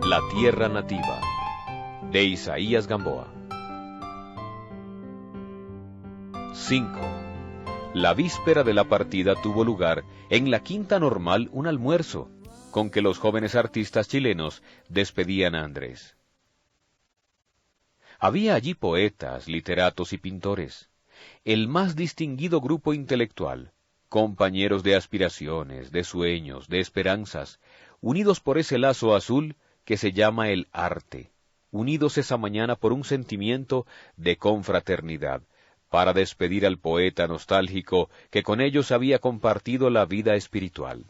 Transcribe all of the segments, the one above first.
La tierra nativa, de Isaías Gamboa. 5. La víspera de la partida tuvo lugar en la Quinta Normal un almuerzo, con que los jóvenes artistas chilenos despedían a Andrés. Había allí poetas, literatos y pintores, el más distinguido grupo intelectual, compañeros de aspiraciones, de sueños, de esperanzas, unidos por ese lazo azul que se llama el arte, unidos esa mañana por un sentimiento de confraternidad, para despedir al poeta nostálgico que con ellos había compartido la vida espiritual.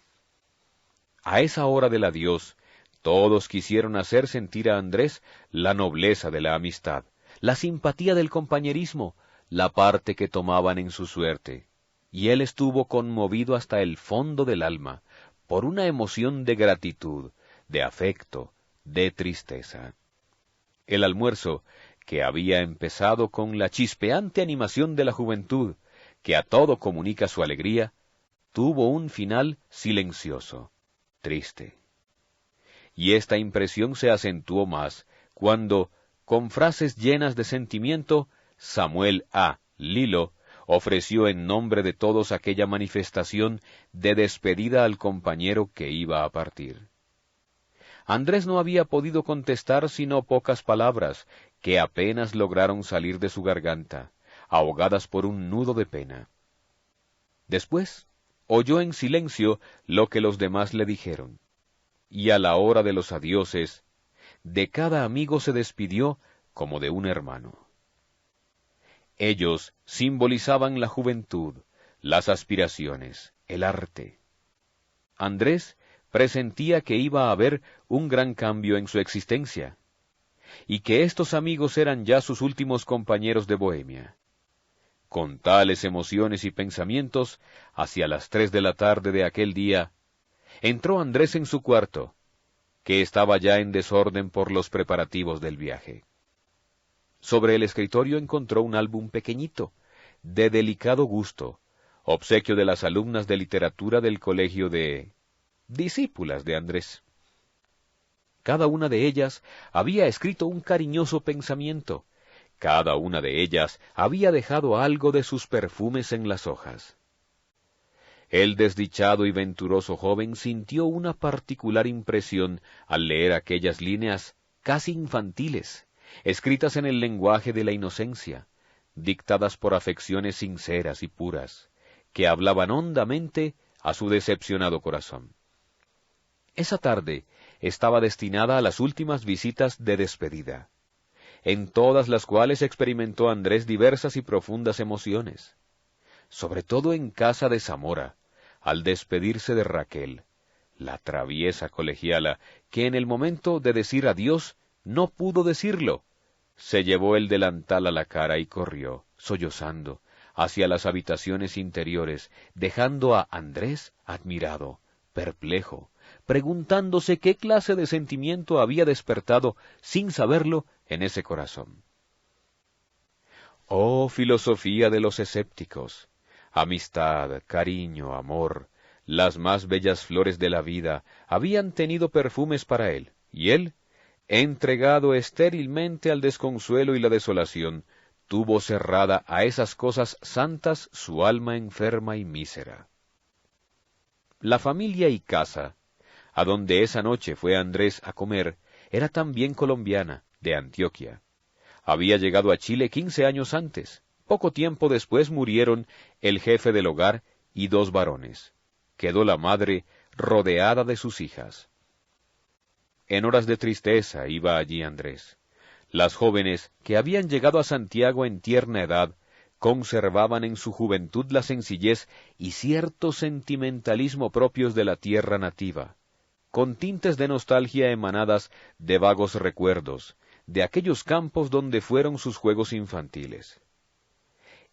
A esa hora del adiós, todos quisieron hacer sentir a Andrés la nobleza de la amistad, la simpatía del compañerismo, la parte que tomaban en su suerte, y él estuvo conmovido hasta el fondo del alma, por una emoción de gratitud, de afecto, de tristeza. El almuerzo, que había empezado con la chispeante animación de la juventud, que a todo comunica su alegría, tuvo un final silencioso, triste. Y esta impresión se acentuó más cuando, con frases llenas de sentimiento, Samuel A. Lilo ofreció en nombre de todos aquella manifestación de despedida al compañero que iba a partir. Andrés no había podido contestar sino pocas palabras, que apenas lograron salir de su garganta, ahogadas por un nudo de pena. Después, oyó en silencio lo que los demás le dijeron, y a la hora de los adioses, de cada amigo se despidió como de un hermano. Ellos simbolizaban la juventud, las aspiraciones, el arte. Andrés presentía que iba a haber un gran cambio en su existencia, y que estos amigos eran ya sus últimos compañeros de bohemia. Con tales emociones y pensamientos, hacia las 3 de la tarde de aquel día, entró Andrés en su cuarto, que estaba ya en desorden por los preparativos del viaje. Sobre el escritorio encontró un álbum pequeñito, de delicado gusto, obsequio de las alumnas de literatura del colegio de discípulas de Andrés. Cada una de ellas había escrito un cariñoso pensamiento, cada una de ellas había dejado algo de sus perfumes en las hojas. El desdichado y venturoso joven sintió una particular impresión al leer aquellas líneas casi infantiles, escritas en el lenguaje de la inocencia, dictadas por afecciones sinceras y puras, que hablaban hondamente a su decepcionado corazón. Esa tarde estaba destinada a las últimas visitas de despedida, en todas las cuales experimentó Andrés diversas y profundas emociones, sobre todo en casa de Zamora, al despedirse de Raquel, la traviesa colegiala, que en el momento de decir adiós no pudo decirlo. Se llevó el delantal a la cara y corrió, sollozando, hacia las habitaciones interiores, dejando a Andrés admirado, perplejo, preguntándose qué clase de sentimiento había despertado, sin saberlo, en ese corazón. Oh, filosofía de los escépticos, amistad, cariño, amor, las más bellas flores de la vida, habían tenido perfumes para él, y él, entregado estérilmente al desconsuelo y la desolación, tuvo cerrada a esas cosas santas su alma enferma y mísera. La familia y casa, a donde esa noche fue Andrés a comer, era también colombiana, de Antioquia. Había llegado a Chile 15 años antes. Poco tiempo después murieron el jefe del hogar y 2 varones. Quedó la madre rodeada de sus hijas. En horas de tristeza iba allí Andrés. Las jóvenes, que habían llegado a Santiago en tierna edad, conservaban en su juventud la sencillez y cierto sentimentalismo propios de la tierra nativa, con tintes de nostalgia emanadas de vagos recuerdos, de aquellos campos donde fueron sus juegos infantiles.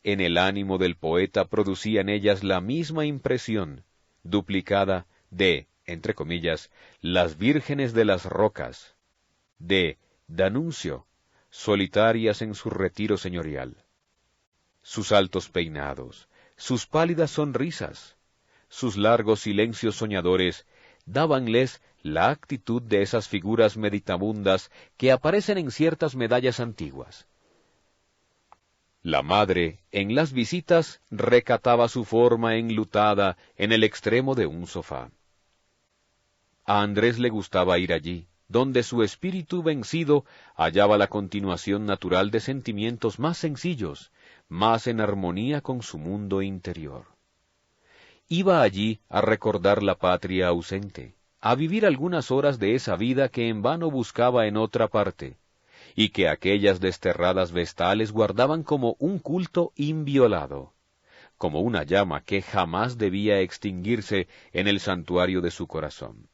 En el ánimo del poeta producían ellas la misma impresión, duplicada de, entre comillas, las vírgenes de las rocas, de Danuncio, solitarias en su retiro señorial. Sus altos peinados, sus pálidas sonrisas, sus largos silencios soñadores, dábanles la actitud de esas figuras meditabundas que aparecen en ciertas medallas antiguas. La madre, en las visitas, recataba su forma enlutada en el extremo de un sofá. A Andrés le gustaba ir allí, donde su espíritu vencido hallaba la continuación natural de sentimientos más sencillos, más en armonía con su mundo interior. Iba allí a recordar la patria ausente, a vivir algunas horas de esa vida que en vano buscaba en otra parte, y que aquellas desterradas vestales guardaban como un culto inviolado, como una llama que jamás debía extinguirse en el santuario de su corazón.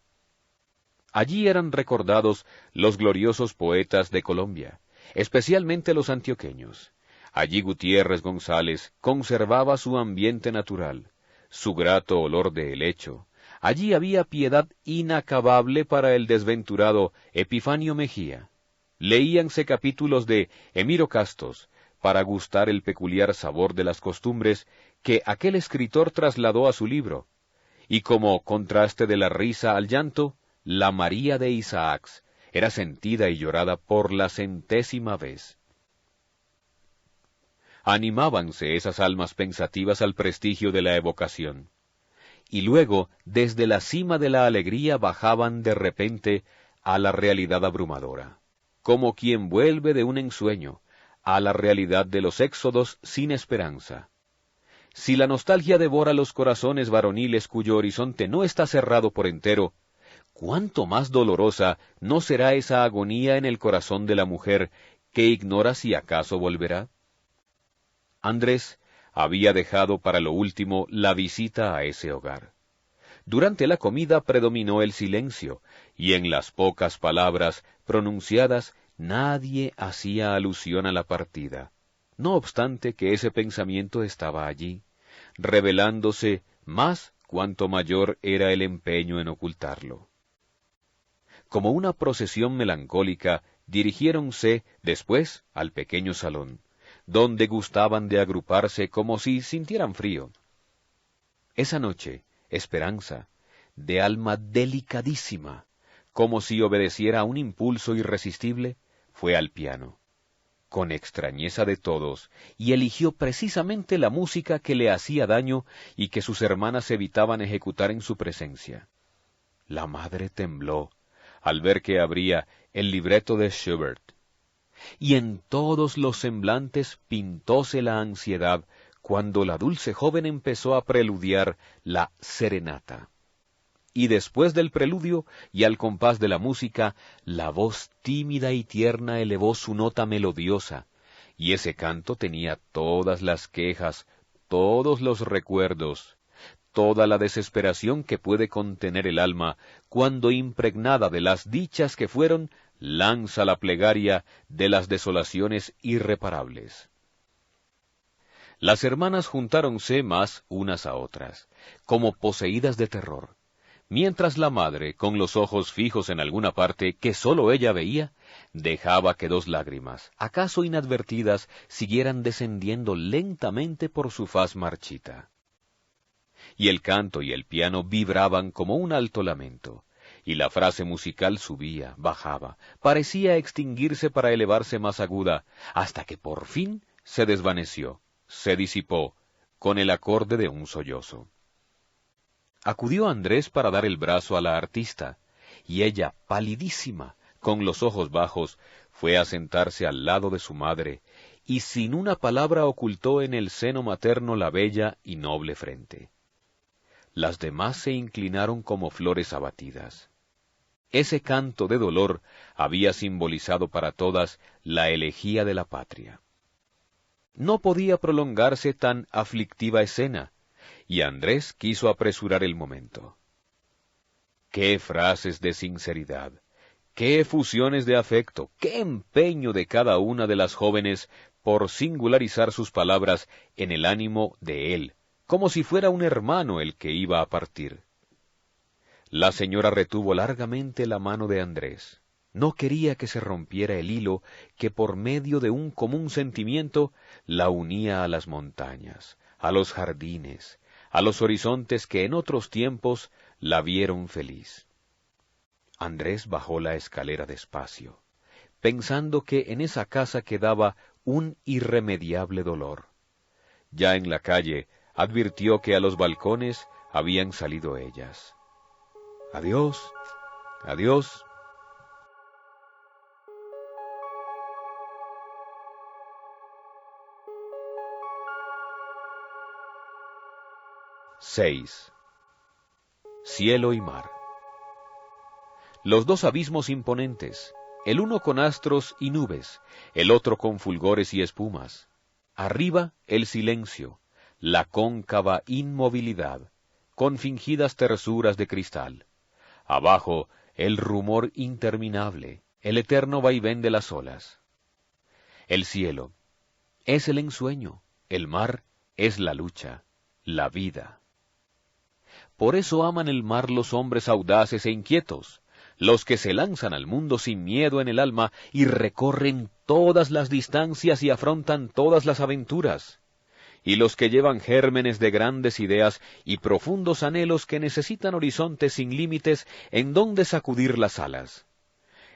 Allí eran recordados los gloriosos poetas de Colombia, especialmente los antioqueños. Allí Gutiérrez González conservaba su ambiente natural, su grato olor de helecho. Allí había piedad inacabable para el desventurado Epifanio Mejía. Leíanse capítulos de Emiro Castos para gustar el peculiar sabor de las costumbres que aquel escritor trasladó a su libro, y como contraste de la risa al llanto, la María de Isaacs era sentida y llorada por la 100ª vez. Animábanse esas almas pensativas al prestigio de la evocación, y luego, desde la cima de la alegría, bajaban de repente a la realidad abrumadora, como quien vuelve de un ensueño, a la realidad de los éxodos sin esperanza. Si la nostalgia devora los corazones varoniles cuyo horizonte no está cerrado por entero, ¿cuánto más dolorosa no será esa agonía en el corazón de la mujer que ignora si acaso volverá? Andrés había dejado para lo último la visita a ese hogar. Durante la comida predominó el silencio, y en las pocas palabras pronunciadas nadie hacía alusión a la partida, no obstante que ese pensamiento estaba allí, revelándose más cuanto mayor era el empeño en ocultarlo. Como una procesión melancólica, dirigiéronse después al pequeño salón, donde gustaban de agruparse como si sintieran frío. Esa noche, Esperanza, de alma delicadísima, como si obedeciera a un impulso irresistible, fue al piano, con extrañeza de todos, y eligió precisamente la música que le hacía daño y que sus hermanas evitaban ejecutar en su presencia. La madre tembló al ver que abría el libreto de Schubert, y en todos los semblantes pintóse la ansiedad cuando la dulce joven empezó a preludiar la serenata. Y después del preludio, y al compás de la música, la voz tímida y tierna elevó su nota melodiosa, y ese canto tenía todas las quejas, todos los recuerdos, toda la desesperación que puede contener el alma cuando impregnada de las dichas que fueron, lanza la plegaria de las desolaciones irreparables. Las hermanas juntáronse más unas a otras, como poseídas de terror, mientras la madre, con los ojos fijos en alguna parte que sólo ella veía, dejaba que 2 lágrimas, acaso inadvertidas, siguieran descendiendo lentamente por su faz marchita. Y el canto y el piano vibraban como un alto lamento, y la frase musical subía, bajaba, parecía extinguirse para elevarse más aguda, hasta que por fin se desvaneció, se disipó, con el acorde de un sollozo. Acudió Andrés para dar el brazo a la artista, y ella, palidísima, con los ojos bajos, fue a sentarse al lado de su madre, y sin una palabra ocultó en el seno materno la bella y noble frente. Las demás se inclinaron como flores abatidas. Ese canto de dolor había simbolizado para todas la elegía de la patria. No podía prolongarse tan aflictiva escena, y Andrés quiso apresurar el momento. ¡Qué frases de sinceridad! ¡Qué efusiones de afecto! ¡Qué empeño de cada una de las jóvenes por singularizar sus palabras en el ánimo de él, como si fuera un hermano el que iba a partir! La señora retuvo largamente la mano de Andrés. No quería que se rompiera el hilo que por medio de un común sentimiento la unía a las montañas, a los jardines, a los horizontes que en otros tiempos la vieron feliz. Andrés bajó la escalera despacio, pensando que en esa casa quedaba un irremediable dolor. Ya en la calle advirtió que a los balcones habían salido ellas. Adiós, adiós. 6. Cielo y mar. Los dos abismos imponentes, el uno con astros y nubes, el otro con fulgores y espumas. Arriba el silencio, la cóncava inmovilidad, con fingidas tersuras de cristal. Abajo el rumor interminable, el eterno vaivén de las olas. El cielo es el ensueño, el mar es la lucha, la vida. Por eso aman el mar los hombres audaces e inquietos, los que se lanzan al mundo sin miedo en el alma y recorren todas las distancias y afrontan todas las aventuras, y los que llevan gérmenes de grandes ideas y profundos anhelos que necesitan horizontes sin límites en donde sacudir las alas.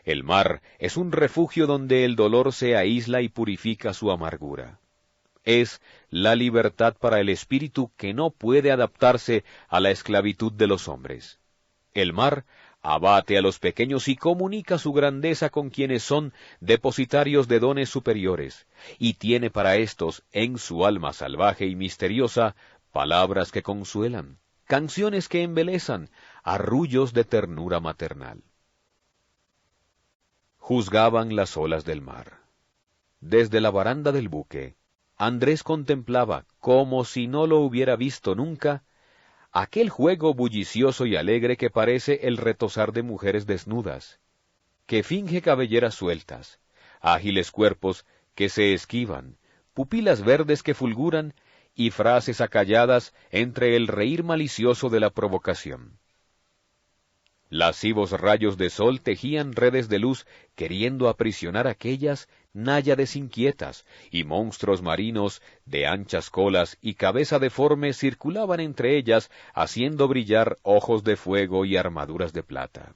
El mar es un refugio donde el dolor se aísla y purifica su amargura. Es la libertad para el espíritu que no puede adaptarse a la esclavitud de los hombres. El mar abate a los pequeños y comunica su grandeza con quienes son depositarios de dones superiores, y tiene para éstos, en su alma salvaje y misteriosa, palabras que consuelan, canciones que embelezan, arrullos de ternura maternal. Juzgaban las olas del mar. Desde la baranda del buque, Andrés contemplaba, como si no lo hubiera visto nunca, aquel juego bullicioso y alegre que parece el retozar de mujeres desnudas, que finge cabelleras sueltas, ágiles cuerpos que se esquivan, pupilas verdes que fulguran y frases acalladas entre el reír malicioso de la provocación. Lascivos rayos de sol tejían redes de luz queriendo aprisionar aquellas náyades inquietas, y monstruos marinos de anchas colas y cabeza deforme circulaban entre ellas, haciendo brillar ojos de fuego y armaduras de plata.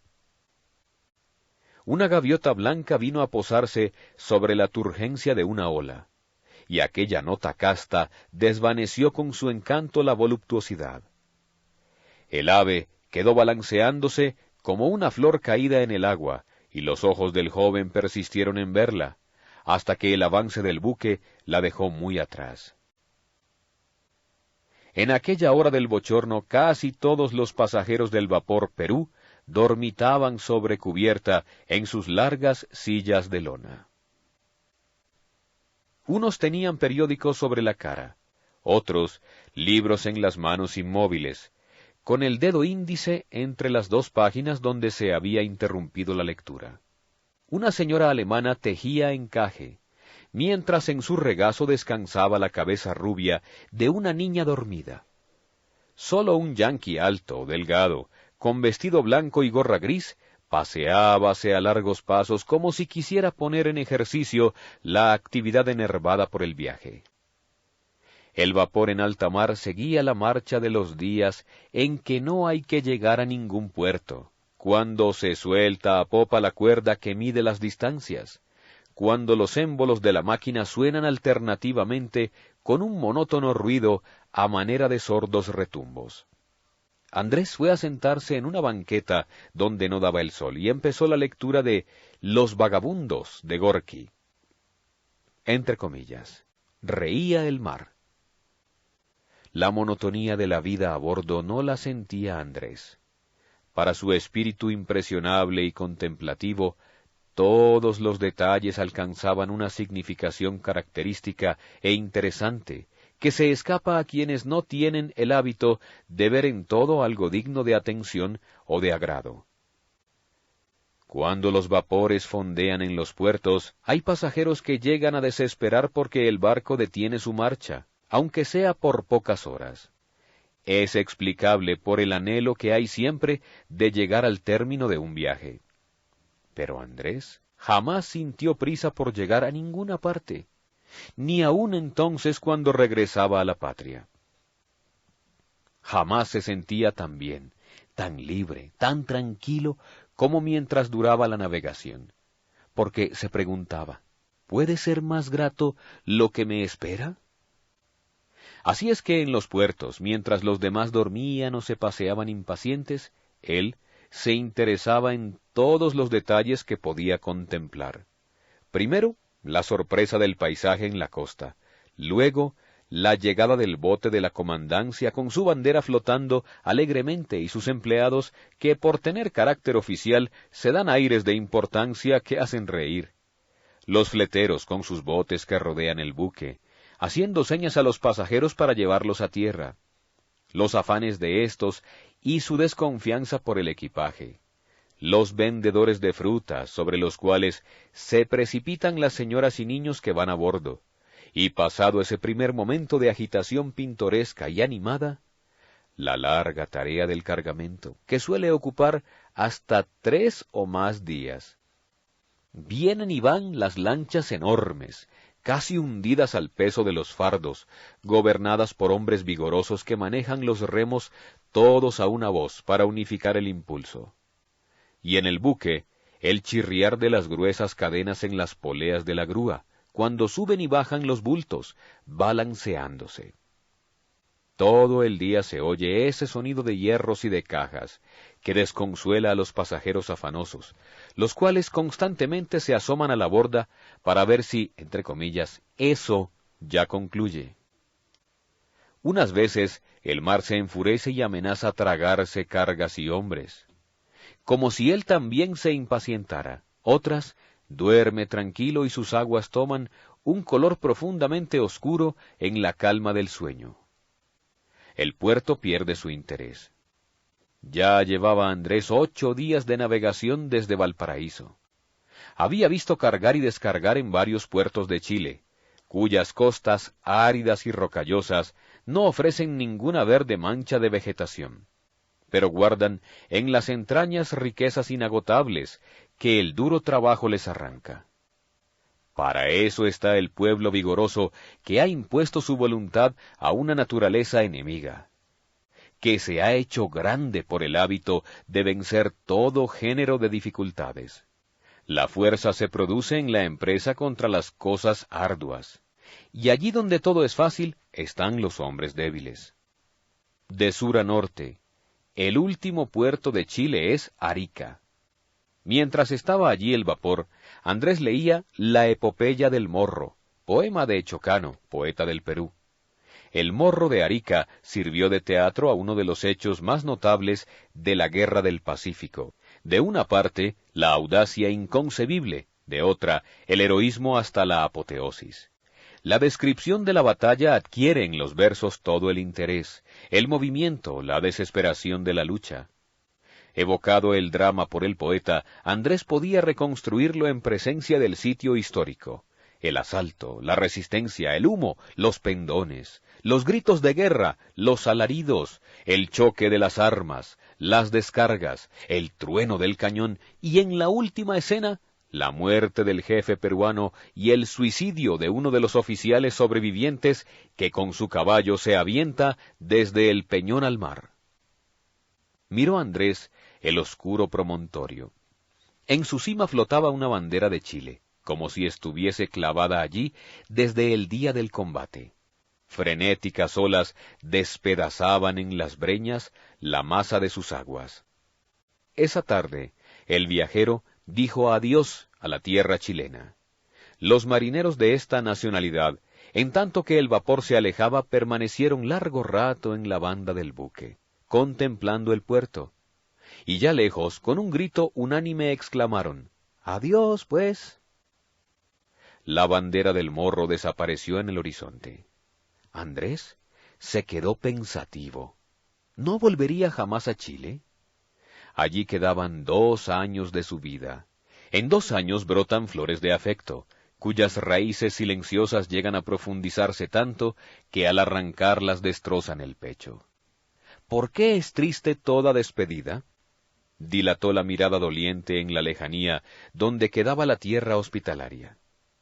Una gaviota blanca vino a posarse sobre la turgencia de una ola, y aquella nota casta desvaneció con su encanto la voluptuosidad. El ave quedó balanceándose como una flor caída en el agua, y los ojos del joven persistieron en verla, hasta que el avance del buque la dejó muy atrás. En aquella hora del bochorno casi todos los pasajeros del vapor Perú dormitaban sobre cubierta en sus largas sillas de lona. Unos tenían periódicos sobre la cara, otros libros en las manos inmóviles, con el dedo índice entre las dos páginas donde se había interrumpido la lectura. Una señora alemana tejía encaje, mientras en su regazo descansaba la cabeza rubia de una niña dormida. Solo un yanqui alto, delgado, con vestido blanco y gorra gris, paseábase a largos pasos como si quisiera poner en ejercicio la actividad enervada por el viaje. El vapor en alta mar seguía la marcha de los días en que no hay que llegar a ningún puerto, cuando se suelta a popa la cuerda que mide las distancias, cuando los émbolos de la máquina suenan alternativamente con un monótono ruido a manera de sordos retumbos. Andrés fue a sentarse en una banqueta donde no daba el sol y empezó la lectura de Los vagabundos de Gorki. Entre comillas, reía el mar. La monotonía de la vida a bordo no la sentía Andrés. Para su espíritu impresionable y contemplativo, todos los detalles alcanzaban una significación característica e interesante, que se escapa a quienes no tienen el hábito de ver en todo algo digno de atención o de agrado. Cuando los vapores fondean en los puertos, hay pasajeros que llegan a desesperar porque el barco detiene su marcha, aunque sea por pocas horas. Es explicable por el anhelo que hay siempre de llegar al término de un viaje. Pero Andrés jamás sintió prisa por llegar a ninguna parte, ni aun entonces cuando regresaba a la patria. Jamás se sentía tan bien, tan libre, tan tranquilo como mientras duraba la navegación, porque se preguntaba, ¿puede ser más grato lo que me espera? Así es que en los puertos, mientras los demás dormían o se paseaban impacientes, él se interesaba en todos los detalles que podía contemplar. Primero, la sorpresa del paisaje en la costa, luego, la llegada del bote de la comandancia con su bandera flotando alegremente y sus empleados que por tener carácter oficial se dan aires de importancia que hacen reír. Los fleteros con sus botes que rodean el buque, haciendo señas a los pasajeros para llevarlos a tierra. Los afanes de éstos y su desconfianza por el equipaje. Los vendedores de frutas sobre los cuales se precipitan las señoras y niños que van a bordo. Y pasado ese primer momento de agitación pintoresca y animada, la larga tarea del cargamento, que suele ocupar hasta 3 o más días. Vienen y van las lanchas enormes, casi hundidas al peso de los fardos, gobernadas por hombres vigorosos que manejan los remos todos a una voz para unificar el impulso. Y en el buque, el chirriar de las gruesas cadenas en las poleas de la grúa, cuando suben y bajan los bultos, balanceándose. Todo el día se oye ese sonido de hierros y de cajas, que desconsuela a los pasajeros afanosos, los cuales constantemente se asoman a la borda para ver si, entre comillas, eso ya concluye. Unas veces el mar se enfurece y amenaza tragarse cargas y hombres, como si él también se impacientara. Otras, duerme tranquilo y sus aguas toman un color profundamente oscuro en la calma del sueño. El puerto pierde su interés. Ya llevaba Andrés 8 días de navegación desde Valparaíso. Había visto cargar y descargar en varios puertos de Chile, cuyas costas áridas y rocallosas no ofrecen ninguna verde mancha de vegetación, pero guardan en las entrañas riquezas inagotables que el duro trabajo les arranca. Para eso está el pueblo vigoroso que ha impuesto su voluntad a una naturaleza enemiga, que se ha hecho grande por el hábito de vencer todo género de dificultades. La fuerza se produce en la empresa contra las cosas arduas, y allí donde todo es fácil están los hombres débiles. De sur a norte, el último puerto de Chile es Arica. Mientras estaba allí el vapor, Andrés leía La epopeya del Morro, poema de Chocano, poeta del Perú. El Morro de Arica sirvió de teatro a uno de los hechos más notables de la Guerra del Pacífico. De una parte, la audacia inconcebible, de otra, el heroísmo hasta la apoteosis. La descripción de la batalla adquiere en los versos todo el interés, el movimiento, la desesperación de la lucha. Evocado el drama por el poeta, Andrés podía reconstruirlo en presencia del sitio histórico. El asalto, la resistencia, el humo, los pendones, los gritos de guerra, los alaridos, el choque de las armas, las descargas, el trueno del cañón y en la última escena, la muerte del jefe peruano y el suicidio de uno de los oficiales sobrevivientes que con su caballo se avienta desde el peñón al mar. Miró Andrés el oscuro promontorio. En su cima flotaba una bandera de Chile, como si estuviese clavada allí desde el día del combate. Frenéticas olas despedazaban en las breñas la masa de sus aguas. Esa tarde, el viajero dijo adiós a la tierra chilena. Los marineros de esta nacionalidad, en tanto que el vapor se alejaba, permanecieron largo rato en la banda del buque, contemplando el puerto. Y ya lejos, con un grito unánime exclamaron, «¡Adiós, pues!». La bandera del Morro desapareció en el horizonte. Andrés se quedó pensativo. ¿No volvería jamás a Chile? Allí quedaban 2 años de su vida. En 2 años brotan flores de afecto, cuyas raíces silenciosas llegan a profundizarse tanto que al arrancarlas destrozan el pecho. ¿Por qué es triste toda despedida? Dilató la mirada doliente en la lejanía, donde quedaba la tierra hospitalaria.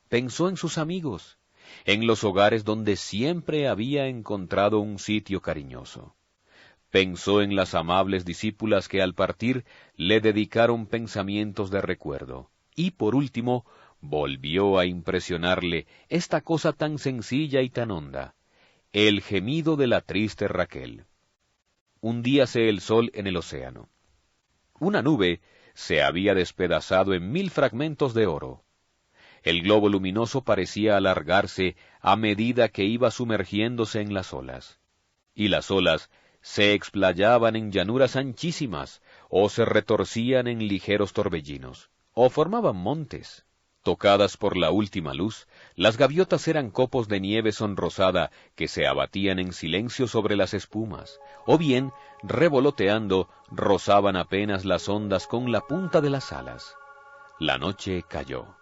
Pensó en sus amigos, en los hogares donde siempre había encontrado un sitio cariñoso. Pensó en las amables discípulas que al partir le dedicaron pensamientos de recuerdo. Y por último, volvió a impresionarle esta cosa tan sencilla y tan honda, el gemido de la triste Raquel. Hundíase el sol en el océano. Una nube se había despedazado en 1000 fragmentos de oro. El globo luminoso parecía alargarse a medida que iba sumergiéndose en las olas. Y las olas se explayaban en llanuras anchísimas, o se retorcían en ligeros torbellinos, o formaban montes. Tocadas por la última luz, las gaviotas eran copos de nieve sonrosada que se abatían en silencio sobre las espumas, o bien, revoloteando, rozaban apenas las ondas con la punta de las alas. La noche cayó.